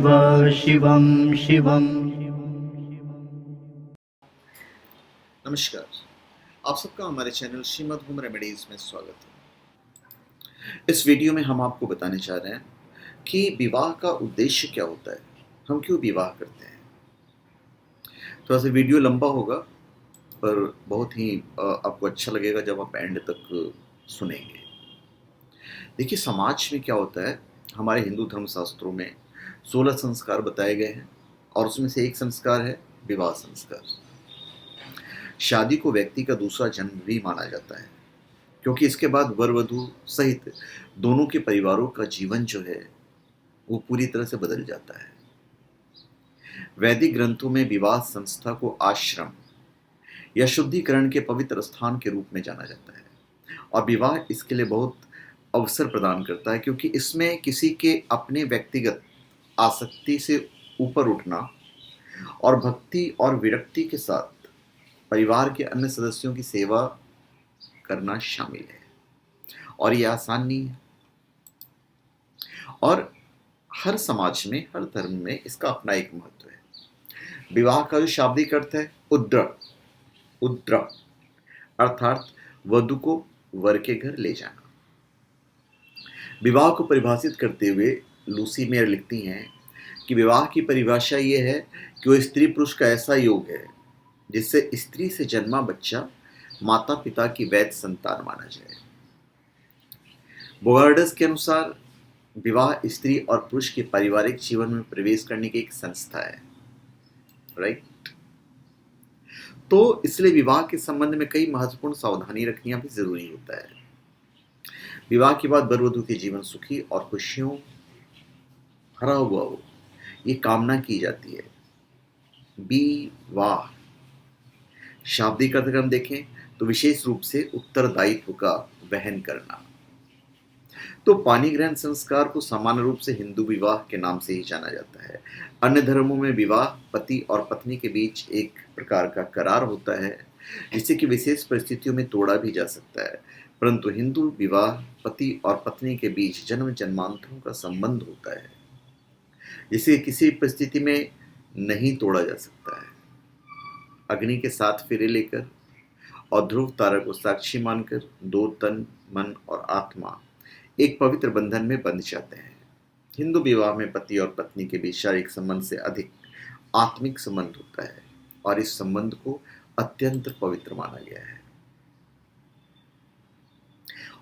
शिवं शिवं। नमस्कार। आप सबका हमारे चैनल श्रीमद् होम रेमेडीज में स्वागत है। इस वीडियो में हम आपको बताने जा रहे हैं कि विवाह का उद्देश्य क्या होता है, हम क्यों विवाह करते हैं। थोड़ा सा वीडियो लंबा होगा पर बहुत ही आपको अच्छा लगेगा जब आप एंड तक सुनेंगे। देखिए, समाज में क्या होता है, हमारे हिंदू धर्म शास्त्रों में 16 संस्कार बताए गए हैं और उसमें से एक संस्कार है विवाह संस्कार। शादी को व्यक्ति का दूसरा जन्म भी माना जाता है, क्योंकि इसके बाद वर वधू सहित दोनों के परिवारों का जीवन जो है वो पूरी तरह से बदल जाता है। वैदिक ग्रंथों में विवाह संस्था को आश्रम या शुद्धिकरण के पवित्र स्थान के रूप में जाना जाता है और विवाह इसके लिए बहुत अवसर प्रदान करता है, क्योंकि इसमें किसी के अपने व्यक्तिगत आसक्ति से ऊपर उठना और भक्ति और विरक्ति के साथ परिवार के अन्य सदस्यों की सेवा करना शामिल है और यह आसान नहीं है। और हर समाज में, हर धर्म में इसका अपना एक महत्व है। विवाह का जो शाब्दिक अर्थ है उद्र, उद्र अर्थात वधु को वर के घर ले जाना। विवाह को परिभाषित करते हुए लूसी मेयर लिखती हैं कि विवाह की परिभाषा ये है कि वो स्त्री पुरुष का ऐसा योग है जिससे स्त्री से जन्मा बच्चा माता पिता की वैध संतान माना जाए। बोगार्डस के अनुसार विवाह स्त्री और पुरुष के पारिवारिक जीवन में प्रवेश करने की एक संस्था है, राइट। तो इसलिए विवाह के संबंध में कई महत्वपूर्ण सावधानी रखनी भी जरूरी होता है। विवाह के बाद वर वधू के जीवन सुखी और खुशियों भरा हुआ हो, ये कामना की जाती है। विवाह शाब्दिक अर्थ हम देखें तो विशेष रूप से उत्तरदायित्व का वहन करना। तो पानी ग्रहण संस्कार को सामान्य रूप से हिंदू विवाह के नाम से ही जाना जाता है। अन्य धर्मों में विवाह पति और पत्नी के बीच एक प्रकार का करार होता है जिसे कि विशेष परिस्थितियों में तोड़ा भी जा सकता है, परंतु हिंदू विवाह पति और पत्नी के बीच जन्म जन्मांतरों का संबंध होता है जिसे किसी परिस्थिति में नहीं तोड़ा जा सकता है। अग्नि के 7 फेरे लेकर और ध्रुव तारा को साक्षी मानकर दो तन, मन और आत्मा एक पवित्र बंधन में बंध जाते हैं। हिंदू विवाह में पति और पत्नी के बीच शारीरिक संबंध से अधिक आत्मिक संबंध होता है और इस संबंध को अत्यंत पवित्र माना गया है।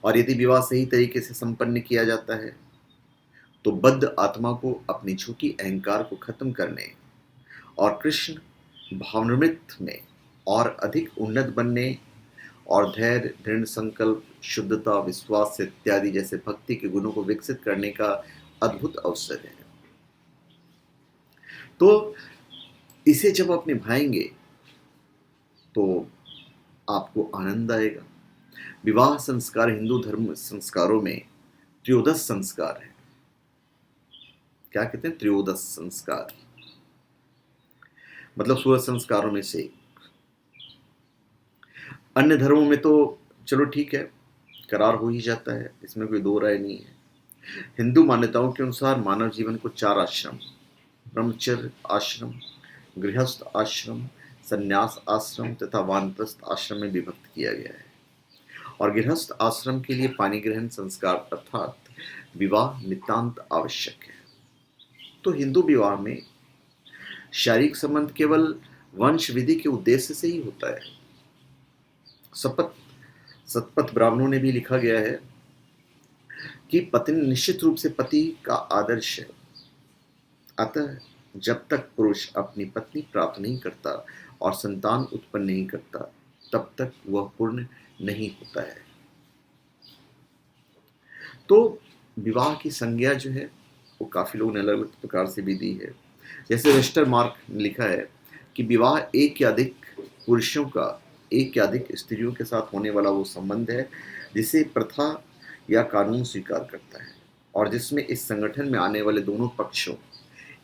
और यदि विवाह सही तरीके से संपन्न किया जाता है तो बद्ध आत्मा को अपनी झूठी अहंकार को खत्म करने और कृष्ण भावनामृत में और अधिक उन्नत बनने और धैर्य, दृढ़ संकल्प, शुद्धता, विश्वास इत्यादि जैसे भक्ति के गुणों को विकसित करने का अद्भुत अवसर है। तो इसे जब आप निभाएंगे तो आपको आनंद आएगा। विवाह संस्कार हिंदू धर्म संस्कारों में त्रयोदश संस्कार है। क्या कहते हैं? त्रयोदश संस्कार, मतलब 16 संस्कारों में से एक। अन्य धर्मों में तो चलो ठीक है, करार हो ही जाता है, इसमें कोई दो राय नहीं है। हिंदू मान्यताओं के अनुसार मानव जीवन को 4 आश्रम, ब्रह्मचर्य आश्रम, गृहस्थ आश्रम, संन्यास आश्रम तथा वानप्रस्थ आश्रम में विभक्त किया गया है। और गृहस्थ आश्रम के लिए पानी ग्रहण संस्कार अर्थात विवाह नितांत आवश्यक है। तो हिंदू विवाह में शारीरिक संबंध केवल वंश विधि के उद्देश्य से ही होता है। सतपथ ब्राह्मणों ने भी लिखा गया है कि पत्नी निश्चित रूप से पति का आदर्श है, अतः जब तक पुरुष अपनी पत्नी प्राप्त नहीं करता और संतान उत्पन्न नहीं करता तब तक वह पूर्ण नहीं होता है। तो विवाह की संज्ञा जो है वो काफी लोगों ने अलग अलग प्रकार से भी दी है। जैसे वेस्टरमार्क ने लिखा है कि विवाह एक या अधिक पुरुषों का एक या अधिक स्त्रियों के साथ होने वाला वो संबंध है जिसे प्रथा या कानून स्वीकार करता है और जिसमें इस संगठन में आने वाले दोनों पक्षों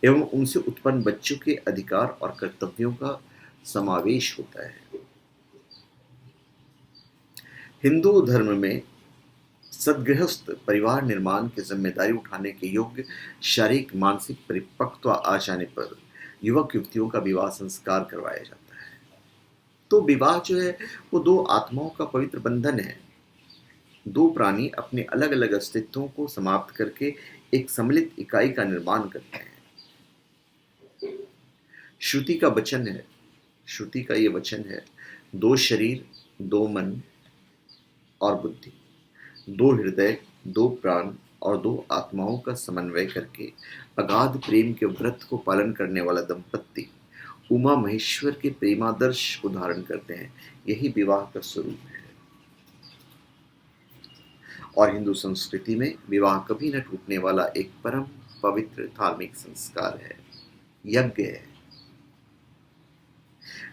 एवं उनसे उत्पन्न बच्चों के अधिकार और कर्तव्यों का समावेश होता है। हिंदू धर्म में सद्गृहस्थ परिवार निर्माण की जिम्मेदारी उठाने के योग्य शारीरिक मानसिक परिपक्व आ जाने पर युवक युवतियों का विवाह संस्कार करवाया जाता है। तो विवाह जो है वो दो आत्माओं का पवित्र बंधन है। दो प्राणी अपने अलग अलग अस्तित्वों को समाप्त करके एक सम्मिलित इकाई का निर्माण करते हैं। श्रुति का वचन है, श्रुति का ये वचन है, दो शरीर, दो मन और बुद्धि, दो हृदय, दो प्राण और दो आत्माओं का समन्वय करके अगाध प्रेम के व्रत को पालन करने वाला दंपत्ति उमा महेश्वर के प्रेमादर्श को धारण करते हैं। यही विवाह का स्वरूप है। और हिंदू संस्कृति में विवाह कभी न टूटने वाला एक परम पवित्र धार्मिक संस्कार है, यज्ञ है।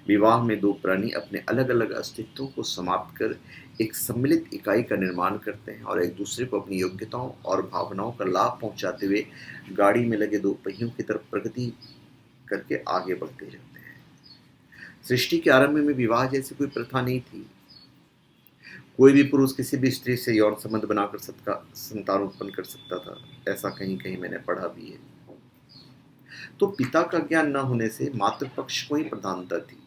विवाह में दो प्राणी अपने अलग अलग अस्तित्वों को समाप्त कर एक सम्मिलित इकाई का निर्माण करते हैं और एक दूसरे को अपनी योग्यताओं और भावनाओं का लाभ पहुंचाते हुए गाड़ी में लगे दो पहियों की तरफ प्रगति करके आगे बढ़ते जाते हैं। सृष्टि के आरंभ में विवाह जैसी कोई प्रथा नहीं थी। कोई भी पुरुष किसी भी स्त्री से यौन संबंध बनाकर संतान उत्पन्न कर सकता था, ऐसा कहीं कहीं मैंने पढ़ा भी है। तो पिता का ज्ञान न होने से मातृपक्ष को ही प्रधानता थी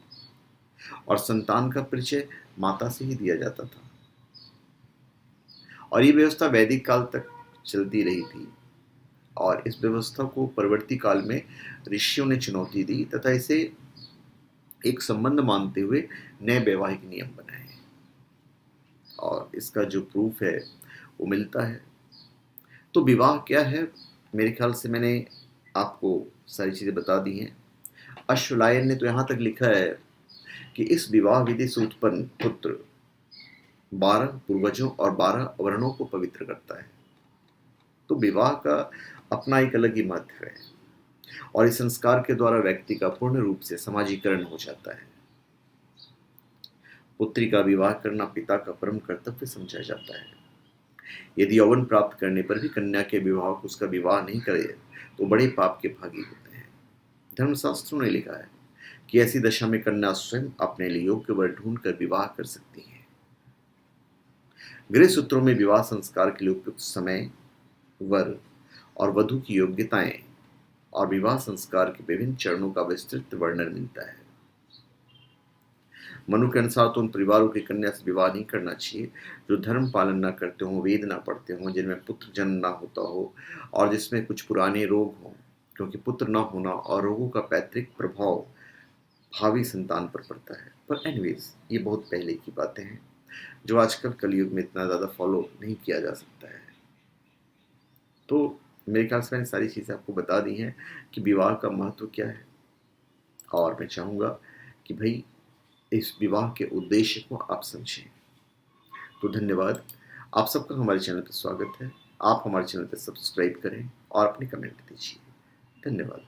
और संतान का परिचय माता से ही दिया जाता था। और ये व्यवस्था वैदिक काल तक चलती रही थी और इस व्यवस्था को परवर्ती काल में ऋषियों ने चुनौती दी तथा इसे एक संबंध मानते हुए नए वैवाहिक नियम बनाए। और इसका जो प्रूफ है वो मिलता है। तो विवाह क्या है, मेरे ख्याल से मैंने आपको सारी चीज़ें बता दी हैं। अश्वलायन ने तो यहाँ तक लिखा है कि इस विवाह विधि से उत्पन्न पुत्र 12 पूर्वजों और 12 वर्णों को पवित्र करता है। तो विवाह का अपना एक अलग ही महत्व है और इस संस्कार के द्वारा व्यक्ति का पूर्ण रूप से समाजीकरण हो जाता है। पुत्री का विवाह करना पिता का परम कर्तव्य समझा जाता है। यदि यौवन प्राप्त करने पर भी कन्या के विवाह को उसका विवाह नहीं करे तो बड़े पाप के भागी होते हैं। धर्मशास्त्रों ने लिखा है कि ऐसी दशा में कन्या स्वयं अपने लिए योग्य वर ढूंढकर विवाह कर सकती है। गृह सूत्रों में विवाह संस्कार के लिए उपयुक्त समय, वर और वधू की योग्यताएं और विवाह संस्कार के विभिन्न चरणों का विस्तृत वर्णन मिलता है। मनु के अनुसार तो उन परिवारों की कन्या से विवाह नहीं करना चाहिए जो धर्म पालन न करते हों, वेद न पढ़ते हों, जिनमें पुत्र जन्म न होता हो और जिसमें कुछ पुराने रोग हों, क्योंकि पुत्र न होना और रोगों का पैतृक प्रभाव भावी संतान पर पड़ता है। पर एनीवेज ये बहुत पहले की बातें हैं जो आजकल कलयुग में इतना ज़्यादा फॉलो नहीं किया जा सकता है। तो मेरे ख्याल से मैंने सारी चीज़ें आपको बता दी हैं कि विवाह का महत्व क्या है और मैं चाहूँगा कि भाई इस विवाह के उद्देश्य को आप समझें। तो धन्यवाद, आप सबका हमारे चैनल पर स्वागत है। आप हमारे चैनल पर सब्सक्राइब करें और अपने कमेंट दीजिए। धन्यवाद।